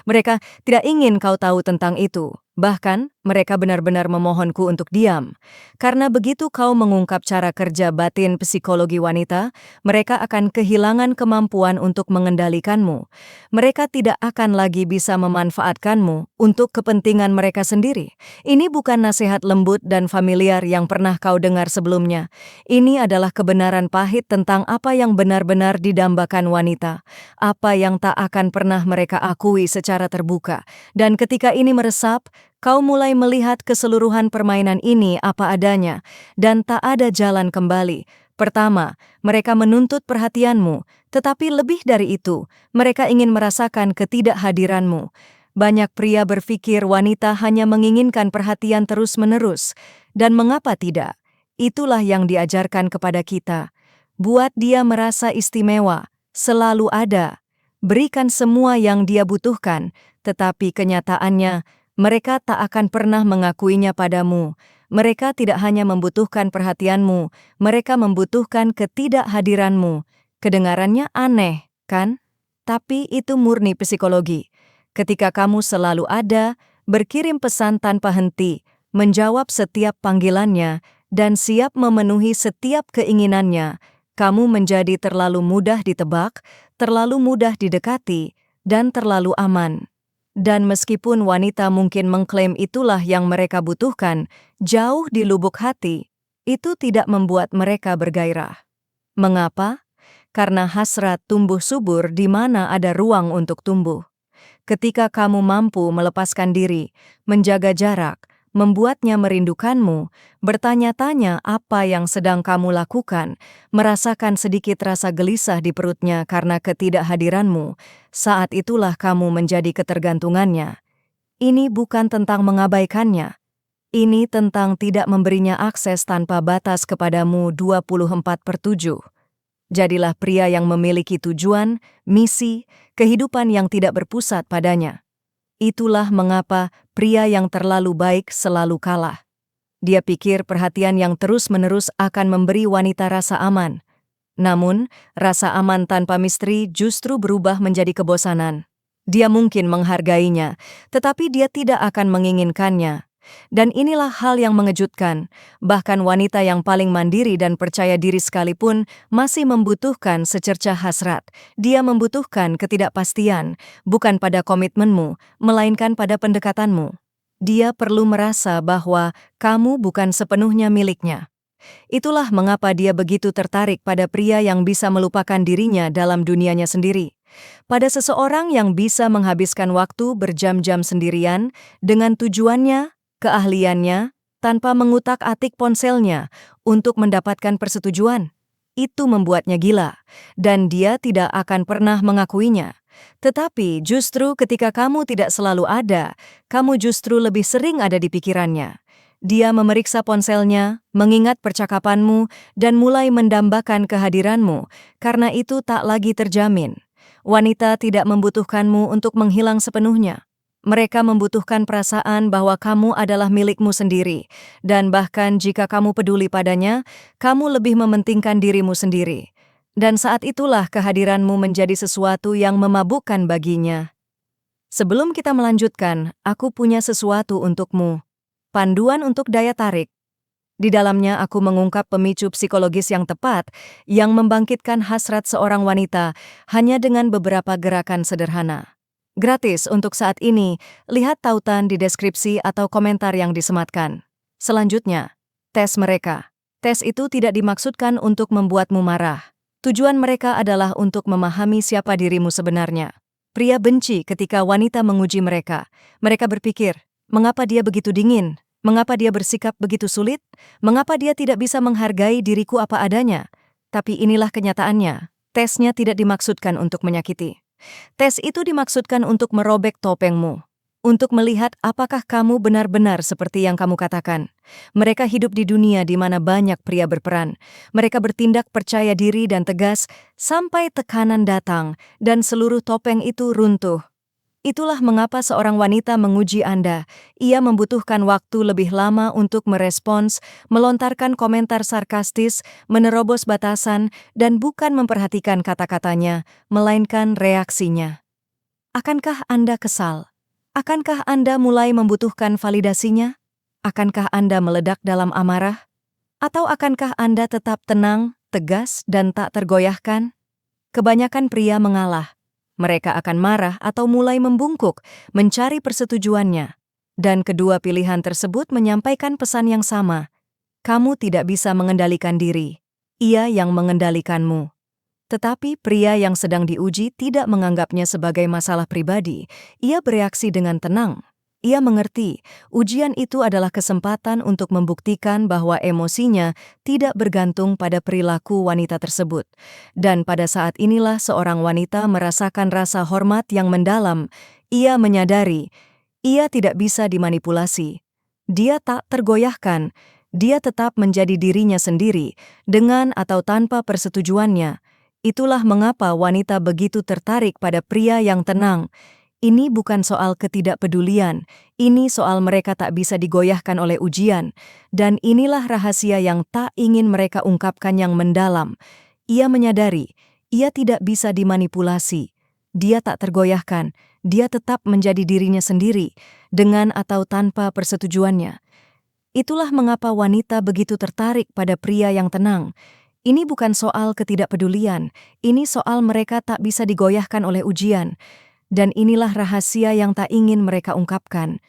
Mereka tidak ingin kau tahu tentang itu. Bahkan, mereka benar-benar memohonku untuk diam. Karena begitu kau mengungkap cara kerja batin psikologi wanita, mereka akan kehilangan kemampuan untuk mengendalikanmu. Mereka tidak akan lagi bisa memanfaatkanmu untuk kepentingan mereka sendiri. Ini bukan nasihat lembut dan familiar yang pernah kau dengar sebelumnya. Ini adalah kebenaran pahit tentang apa yang benar-benar didambakan wanita, apa yang tak akan pernah mereka akui secara terbuka. Dan ketika ini meresap, kau mulai melihat keseluruhan permainan ini apa adanya, dan tak ada jalan kembali. Pertama, mereka menuntut perhatianmu, tetapi lebih dari itu, mereka ingin merasakan ketidakhadiranmu. Banyak pria berpikir wanita hanya menginginkan perhatian terus-menerus, dan mengapa tidak? Itulah yang diajarkan kepada kita. Buat dia merasa istimewa, selalu ada. Berikan semua yang dia butuhkan, tetapi kenyataannya, mereka tak akan pernah mengakuinya padamu. Mereka tidak hanya membutuhkan perhatianmu, mereka membutuhkan ketidakhadiranmu. Kedengarannya aneh, kan? Tapi itu murni psikologi. Ketika kamu selalu ada, berkirim pesan tanpa henti, menjawab setiap panggilannya, dan siap memenuhi setiap keinginannya, kamu menjadi terlalu mudah ditebak, terlalu mudah didekati, dan terlalu aman. Dan meskipun wanita mungkin mengklaim itulah yang mereka butuhkan, jauh di lubuk hati, itu tidak membuat mereka bergairah. Mengapa? Karena hasrat tumbuh subur di mana ada ruang untuk tumbuh. Ketika kamu mampu melepaskan diri, menjaga jarak, membuatnya merindukanmu, bertanya-tanya apa yang sedang kamu lakukan, merasakan sedikit rasa gelisah di perutnya karena ketidakhadiranmu, saat itulah kamu menjadi ketergantungannya. Ini bukan tentang mengabaikannya. Ini tentang tidak memberinya akses tanpa batas kepadamu 24/7. Jadilah pria yang memiliki tujuan, misi, kehidupan yang tidak berpusat padanya. Itulah mengapa pria yang terlalu baik selalu kalah. Dia pikir perhatian yang terus-menerus akan memberi wanita rasa aman. Namun, rasa aman tanpa misteri justru berubah menjadi kebosanan. Dia mungkin menghargainya, tetapi dia tidak akan menginginkannya. Dan inilah hal yang mengejutkan, bahkan wanita yang paling mandiri dan percaya diri sekalipun masih membutuhkan secercah hasrat. Dia membutuhkan ketidakpastian, bukan pada komitmenmu, melainkan pada pendekatanmu. Dia perlu merasa bahwa kamu bukan sepenuhnya miliknya. Itulah mengapa dia begitu tertarik pada pria yang bisa melupakan dirinya dalam dunianya sendiri. Pada seseorang yang bisa menghabiskan waktu berjam-jam sendirian dengan tujuannya, keahliannya, tanpa mengutak-atik ponselnya untuk mendapatkan persetujuan. Itu membuatnya gila, dan dia tidak akan pernah mengakuinya. Tetapi justru ketika kamu tidak selalu ada, kamu justru lebih sering ada di pikirannya. Dia memeriksa ponselnya, mengingat percakapanmu, dan mulai mendambakan kehadiranmu, karena itu tak lagi terjamin. Wanita tidak membutuhkanmu untuk menghilang sepenuhnya. Mereka membutuhkan perasaan bahwa kamu adalah milikmu sendiri, dan bahkan jika kamu peduli padanya, kamu lebih mementingkan dirimu sendiri. Dan saat itulah kehadiranmu menjadi sesuatu yang memabukkan baginya. Sebelum kita melanjutkan, aku punya sesuatu untukmu. Panduan untuk daya tarik. Di dalamnya aku mengungkap pemicu psikologis yang tepat yang membangkitkan hasrat seorang wanita hanya dengan beberapa gerakan sederhana. Gratis untuk saat ini, lihat tautan di deskripsi atau komentar yang disematkan. Selanjutnya, tes mereka. Tes itu tidak dimaksudkan untuk membuatmu marah. Tujuan mereka adalah untuk memahami siapa dirimu sebenarnya. Pria benci ketika wanita menguji mereka. Mereka berpikir, mengapa dia begitu dingin? Mengapa dia bersikap begitu sulit? Mengapa dia tidak bisa menghargai diriku apa adanya? Tapi inilah kenyataannya. Tesnya tidak dimaksudkan untuk menyakiti. Tes itu dimaksudkan untuk merobek topengmu, untuk melihat apakah kamu benar-benar seperti yang kamu katakan. Mereka hidup di dunia di mana banyak pria berperan. Mereka bertindak percaya diri dan tegas sampai tekanan datang dan seluruh topeng itu runtuh. Itulah mengapa seorang wanita menguji Anda. Ia membutuhkan waktu lebih lama untuk merespons, melontarkan komentar sarkastis, menerobos batasan, dan bukan memperhatikan kata-katanya, melainkan reaksinya. Akankah Anda kesal? Akankah Anda mulai membutuhkan validasinya? Akankah Anda meledak dalam amarah? Atau akankah Anda tetap tenang, tegas, dan tak tergoyahkan? Kebanyakan pria mengalah. Mereka akan marah atau mulai membungkuk, mencari persetujuannya. Dan kedua pilihan tersebut menyampaikan pesan yang sama. Kamu tidak bisa mengendalikan diri. Ia yang mengendalikanmu. Tetapi pria yang sedang diuji tidak menganggapnya sebagai masalah pribadi. Ia bereaksi dengan tenang. Ia mengerti, ujian itu adalah kesempatan untuk membuktikan bahwa emosinya tidak bergantung pada perilaku wanita tersebut. Dan pada saat inilah seorang wanita merasakan rasa hormat yang mendalam. Ia menyadari, ia tidak bisa dimanipulasi. Dia tak tergoyahkan. Dia tetap menjadi dirinya sendiri, dengan atau tanpa persetujuannya. Itulah mengapa wanita begitu tertarik pada pria yang tenang. Ini bukan soal ketidakpedulian, ini soal mereka tak bisa digoyahkan oleh ujian. Dan inilah rahasia yang tak ingin mereka ungkapkan yang mendalam. Ia menyadari, ia tidak bisa dimanipulasi. Dia tak tergoyahkan, dia tetap menjadi dirinya sendiri, dengan atau tanpa persetujuannya. Itulah mengapa wanita begitu tertarik pada pria yang tenang. Ini bukan soal ketidakpedulian, ini soal mereka tak bisa digoyahkan oleh ujian. Dan inilah rahasia yang tak ingin mereka ungkapkan.